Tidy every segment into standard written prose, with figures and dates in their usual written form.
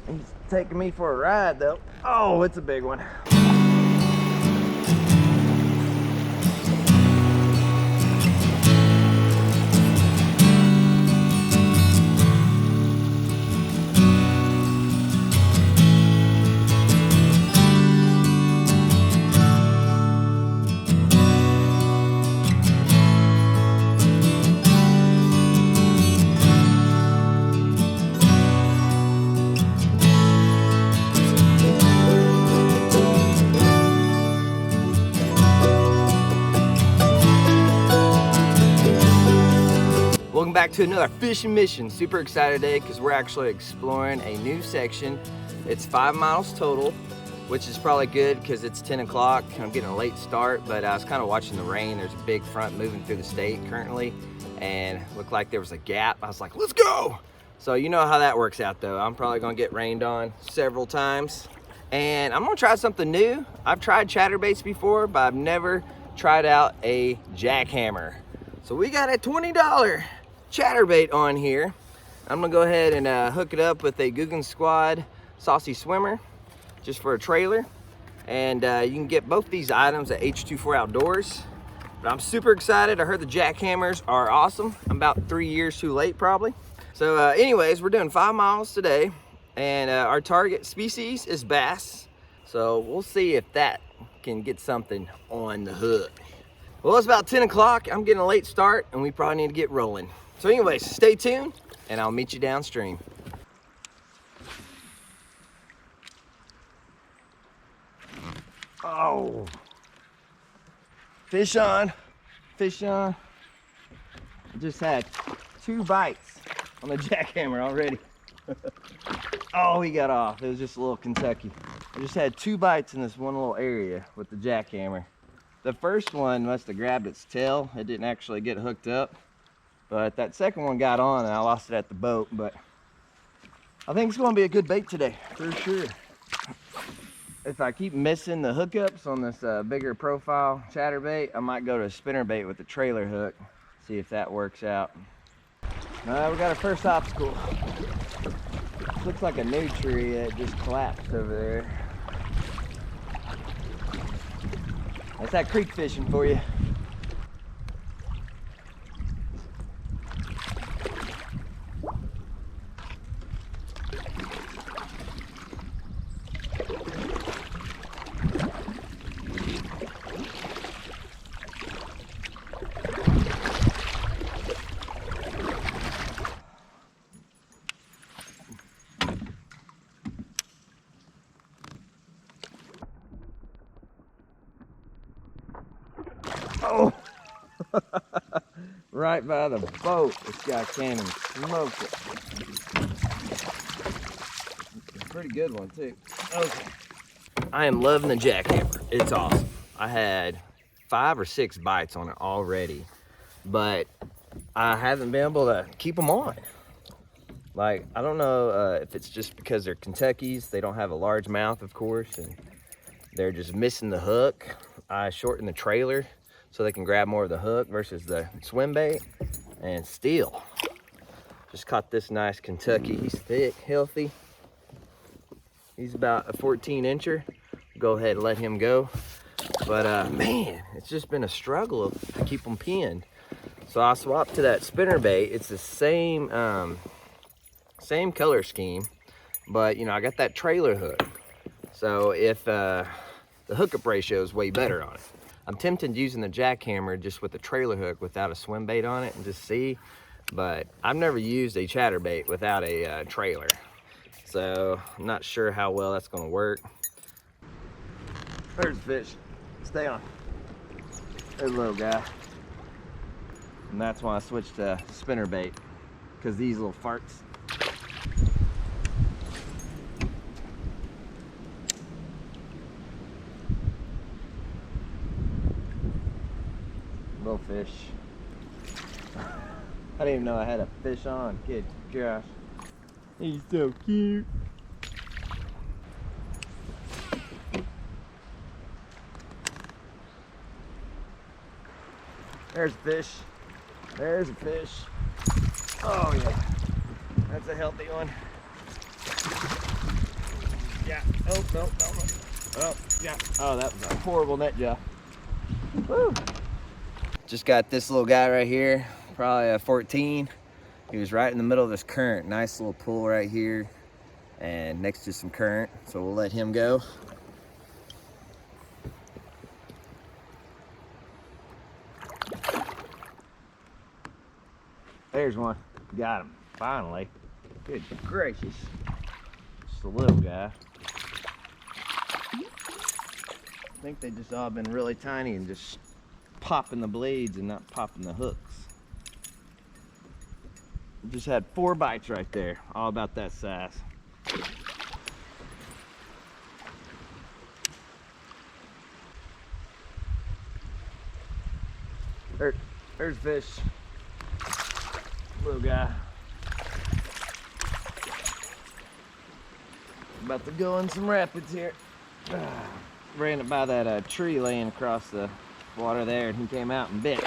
He's taking me for a ride though. Oh, it's a big one. Welcome back to another fishing mission. Super excited today because we're actually exploring a new section. It's 5 miles total, which is probably good because it's 10 o'clock. I'm getting a late start, but I was kind of watching the rain. There's a big front moving through the state currently, and looked like there was a gap. I was like, let's go. So you know how that works out though. I'm probably gonna get rained on several times. And I'm gonna try something new. I've tried chatterbaits before, but I've never tried out a jackhammer. So we got a $20 chatterbait on here. I'm gonna go ahead and hook it up with a Googan Squad Saucy Swimmer just for a trailer. And you can get both these items at H24 Outdoors. But I'm super excited. I heard the jackhammers are awesome. I'm about 3 years too late probably. So anyways, we're doing 5 miles today, and our target species is bass. So we'll see if that can get something on the hook. Well, it's about 10 o'clock. I'm getting a late start and we probably need to get rolling. So anyways, stay tuned and I'll meet you downstream. Oh, fish on, fish on. I just had 2 bites on the jackhammer already. Oh, he got off. It was just a little Kentucky. I just had 2 bites in this one little area with the jackhammer. The first one must have grabbed its tail. It didn't actually get hooked up. But that second one got on and I lost it at the boat. But I think it's going to be a good bait today, for sure. If I keep missing the hookups on this bigger profile chatterbait, I might go to a spinnerbait with the trailer hook. See if that works out. We got our first obstacle. Looks like a new tree that just collapsed over there. That's that creek fishing for you. Oh, right by the boat. This guy came and smoked it. Pretty good one too. Okay. I am loving the jackhammer. It's awesome. I had 5 or 6 bites on it already, but I haven't been able to keep them on. Like, I don't know if it's just because they're Kentuckys. They don't have a large mouth, of course, and they're just missing the hook. I shortened the trailer so they can grab more of the hook versus the swim bait, and still just caught this nice Kentucky. He's thick, healthy. He's about a 14 incher. Go ahead and let him go. But man, it's just been a struggle to keep them pinned. So I swapped to that spinner bait. It's the same same color scheme, but you know, I got that trailer hook. So if the hookup ratio is way better on it. I'm tempted using the jackhammer just with the trailer hook without a swim bait on it and just see, but I've never used a chatterbait without a trailer. So I'm not sure how well that's gonna work. There's the fish, stay on. There's a little guy. And that's why I switched to spinner bait, because these little farts. Little fish. I didn't even know I had a fish on. Good gosh. He's so cute. There's a fish. There's a fish. Oh yeah. That's a healthy one. Nope, no, no. Oh, yeah. Oh, that was a horrible net job. Woo. Just got this little guy right here, probably a 14. He was right in the middle of this current. Nice little pool right here and next to some current. So we'll let him go. There's one. Got him, finally. Good gracious. Just a little guy. I think they just all been really tiny and just popping the blades and not popping the hooks. Just had 4 bites right there, all about that size. There's fish. Little guy. About to go in some rapids here. Ran it by that tree laying across the water there, and he came out and bit.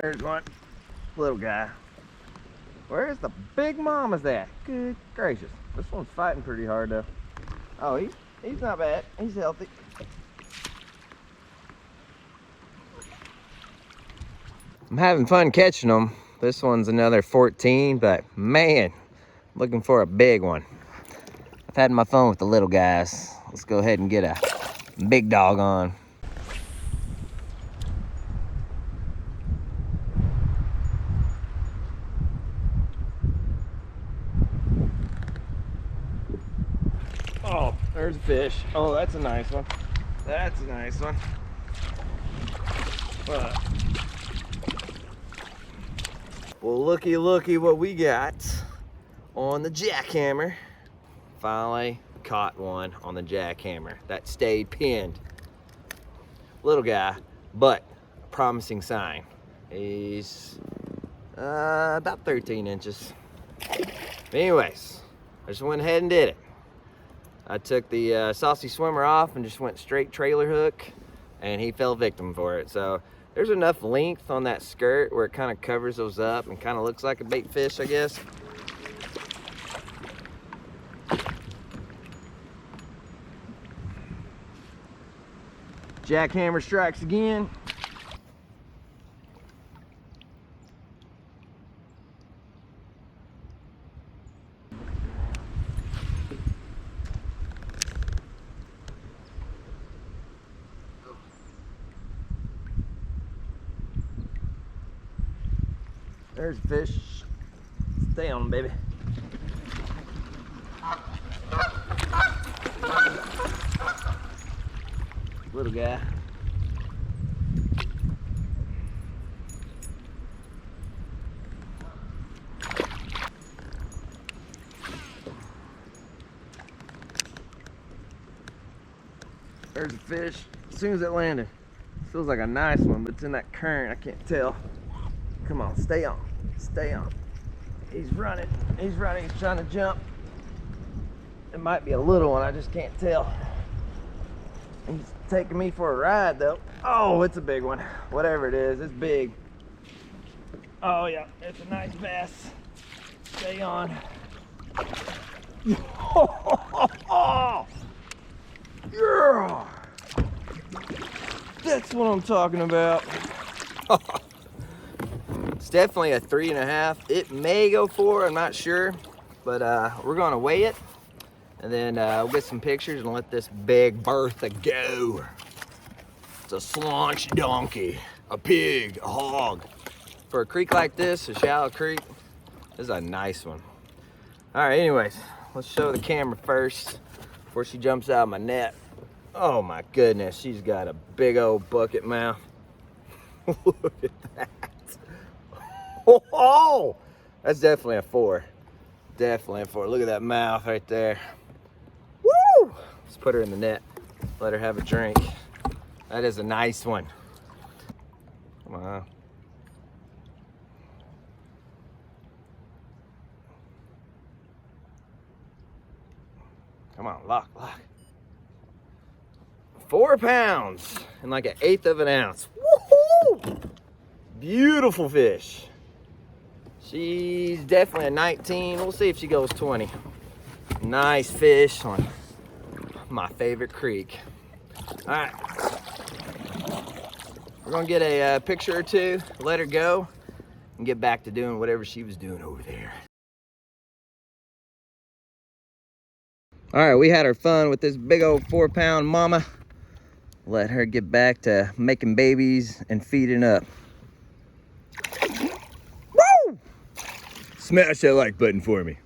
There's one. Little guy. Where's the big mama's at? Good gracious. This one's fighting pretty hard though. Oh, he's not bad. He's healthy. I'm having fun catching them. This one's another 14, but man, looking for a big one. I've had my fun with the little guys. Let's go ahead and get a big dog on. Oh, there's a fish. Oh, that's a nice one. That's a nice one. Well, looky what we got on the jackhammer. Finally caught one on the jackhammer that stayed pinned. Little guy, but a promising sign. He's about 13 inches. But anyways, I just went ahead and did it. I took the saucy swimmer off and just went straight trailer hook, and he fell victim for it. So there's enough length on that skirt where it kind of covers those up and kind of looks like a bait fish, I guess. Jackhammer strikes again. There's a fish. Stay on him, baby. Little guy. There's a fish. As soon as it landed, feels like a nice one, but it's in that current. I can't tell. Come on, stay on. Stay on. He's running. He's running. He's trying to jump. It might be a little one. I just can't tell. He's taking me for a ride, though. Oh, it's a big one. Whatever it is, it's big. Oh, yeah. It's a nice bass. Stay on. Oh, yeah. That's what I'm talking about. It's definitely a 3.5. It may go 4, I'm not sure, but we're gonna weigh it, and then we'll get some pictures and let this big Bertha go. It's a slaunch donkey, a pig, a hog. For a creek like this, a shallow creek, this is a nice one. All right, anyways, let's show the camera first before she jumps out of my net. Oh my goodness, she's got a big old bucket mouth. Look at that. Oh, that's definitely a 4. Definitely a 4. Look at that mouth right there. Woo! Let's put her in the net. Let her have a drink. That is a nice one. Come on. Come on, lock. 4 pounds and like 1/8 of an ounce. Woohoo! Beautiful fish. She's definitely a 19. We'll see if she goes 20. Nice fish on my favorite creek. All right, we're gonna get a picture or two, let her go, and get back to doing whatever she was doing over there. All right, we had our fun with this big old 4-pound mama. Let her get back to making babies and feeding up. Woo! Smash that like button for me.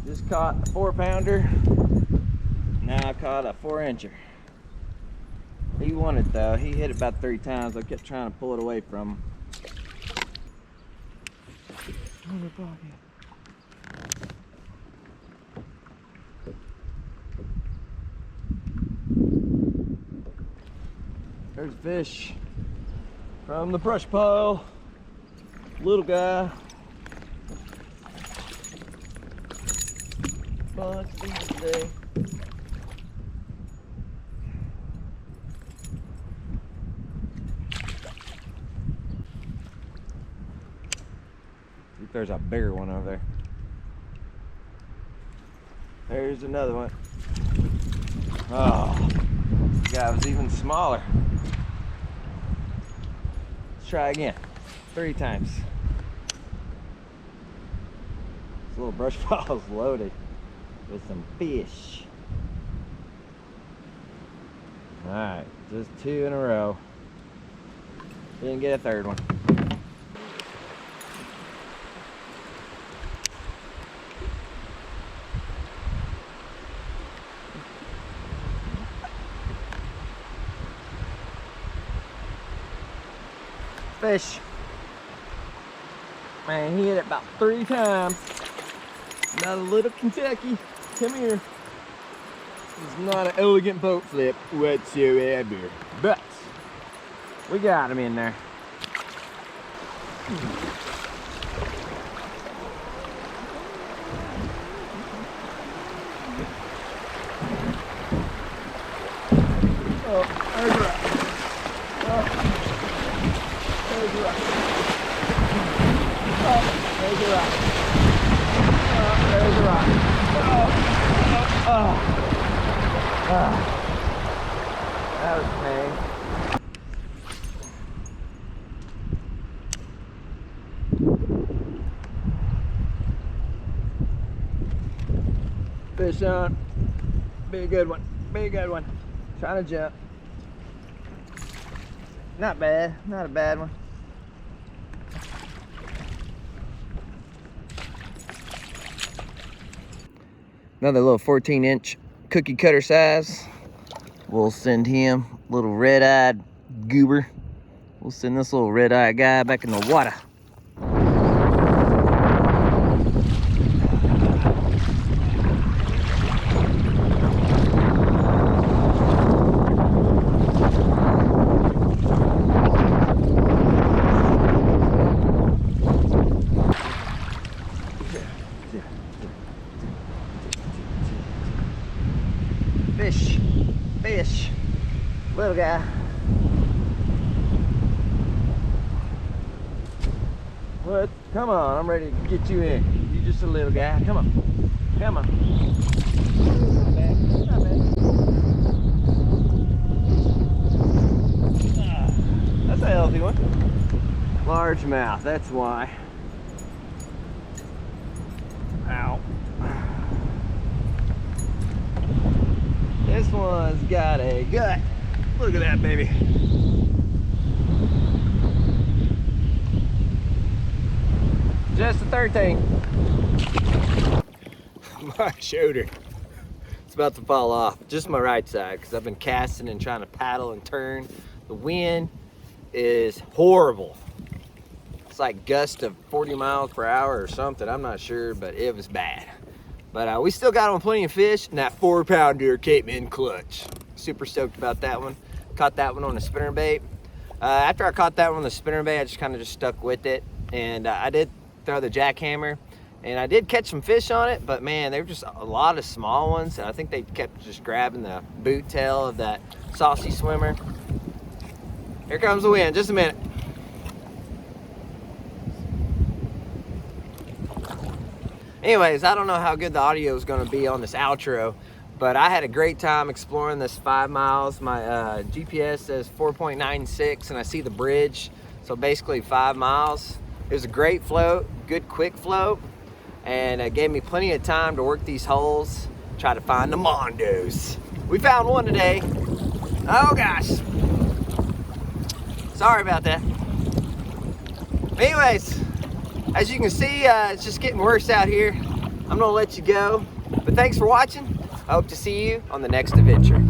Just caught a 4-pounder. Now I caught a 4-incher. He won it though. He hit it about 3 times. I kept trying to pull it away from him. There's a fish from the brush pile. Little guy. Bunch of these today. There's a bigger one over there. There's another one. Oh, this guy was even smaller. Let's try again. 3 times. This little brush pile is loaded with some fish. All right, just 2 in a row. Didn't get a 3rd one. Fish. Man, he hit it about 3 times. Not a little Kentucky. Come here. It's not an elegant boat flip whatsoever. But we got him in there. Oh, there's a rock. Oh, there's a rock. Oh, there's a rock. Oh, there's a rock. Oh, oh, oh. Oh. That was pain. Fish on. Be a good one. Be a good one. Trying to jump. Not bad. Not a bad one. Another little 14-inch cookie cutter size. We'll send him a little red-eyed goober. We'll send this little red-eyed guy back in the water. Fish, fish, little guy. What? Come on, I'm ready to get you in. You're just a little guy. Come on, come on. Not bad, not bad. That's a healthy one. Large mouth, that's why. Ow. This one's got a gut. Look at that baby. Just a 13. My shoulder. It's about to fall off. Just my right side, because I've been casting and trying to paddle and turn. The wind is horrible. It's like gust of 40 miles per hour or something. I'm not sure, but it was bad. But we still got on plenty of fish, and that 4-pounder came in clutch. Super stoked about that one. Caught that one on a spinnerbait. After I caught that one on the spinnerbait, I just kind of stuck with it. And I did throw the jackhammer, And I did catch some fish on it, but man, they were just a lot of small ones. And I think they kept just grabbing the boot tail of that saucy swimmer. Here comes the wind, just a minute. Anyways, I don't know how good the audio is gonna be on this outro, but I had a great time exploring this 5 miles. My GPS says 4.96 and I see the bridge. So basically 5 miles. It was a great float, good quick float, and it gave me plenty of time to work these holes, try to find the mondos. We found one today. Oh gosh. Sorry about that. Anyways, as you can see, it's just getting worse out here. I'm gonna let you go, but thanks for watching. I hope to see you on the next adventure.